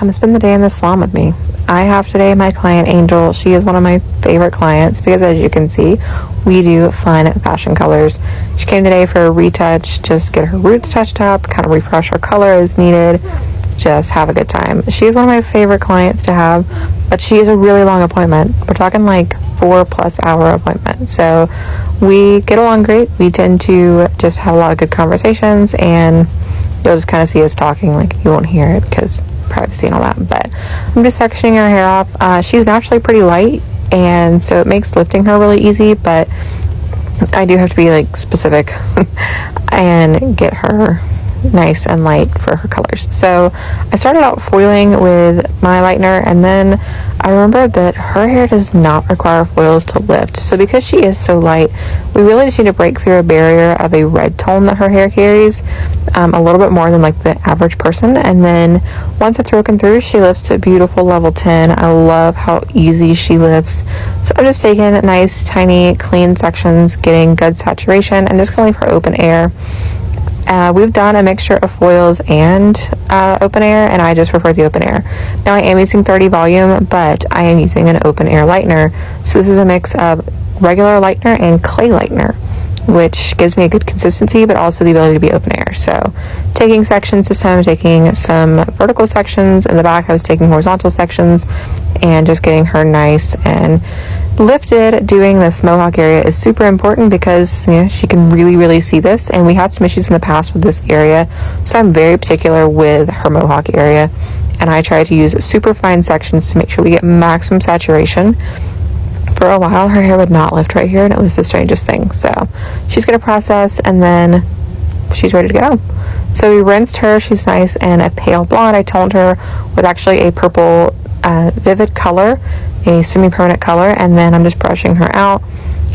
come spend the day in the salon with me. I have today my client Angel. She is one of my favorite clients because, as you can see, we do fun fashion colors. She came today for a retouch, just get her roots touched up, kind of refresh her color as needed, just have a good time. She is one of my favorite clients to have, but she is a really long appointment. We're talking like 4+ hour appointment. So we get along great. We tend to just have a lot of good conversations, and you'll just kind of see us talking. Like, you won't hear it because privacy and all that, but I'm just sectioning her hair off. She's naturally pretty light, and so it makes lifting her really easy, but I do have to be like specific and get her nice and light for her colors. So I started out foiling with my lightener, and then I remembered that her hair does not require foils to lift. So because she is so light, we really just need to break through a barrier of a red tone that her hair carries, a little bit more than like the average person. And then once it's broken through, she lifts to a beautiful level 10. I love how easy she lifts. So I'm just taking nice, tiny, clean sections, getting good saturation, and just going to leave her open air. We've done a mixture of foils and open air, and I just prefer the open air. Now I am using 30 volume, but I am using an open air lightener. So this is a mix of regular lightener and clay lightener, which gives me a good consistency, but also the ability to be open air. So taking sections this time, taking some vertical sections. In the back I was taking horizontal sections, and just getting her nice and lifted. Doing this mohawk area is super important because, you know, she can really see this, and we had some issues in the past with this area, so I'm very particular with her mohawk area, and I try to use super fine sections to make sure we get maximum saturation. For a while her hair would not lift right here, and it was the strangest thing. So she's gonna process, and then she's ready to go. So we rinsed her. She's nice and a pale blonde. I toned her with actually a purple vivid color, a semi-permanent color, and then I'm just brushing her out,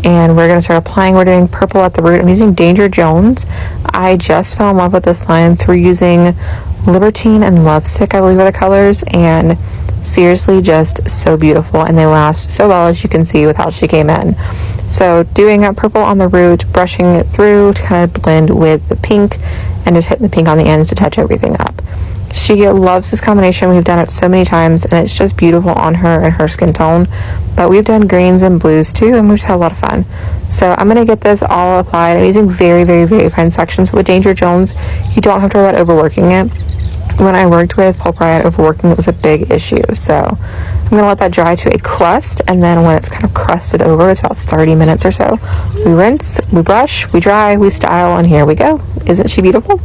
and we're going to start applying. We're doing purple at the root. I'm using Danger Jones. I just fell in love with this line, so we're using Libertine and Lovesick, I believe, are the colors, and seriously just so beautiful, and they last so well, as you can see with how she came in. So doing a purple on the root, brushing it through to kind of blend with the pink, and just hitting the pink on the ends to touch everything up. She loves this combination. We've done it so many times, and it's just beautiful on her and her skin tone. But we've done greens and blues too, and we've just had a lot of fun. So I'm going to get this all applied. I'm using very fine sections. But with Danger Jones, you don't have to worry about overworking it. When I worked with Pulp Riot, overworking it was a big issue. So I'm going to let that dry to a crust, and then when it's kind of crusted over, it's about 30 minutes or so, we rinse, we brush, we dry, we style, and here we go. Isn't she beautiful?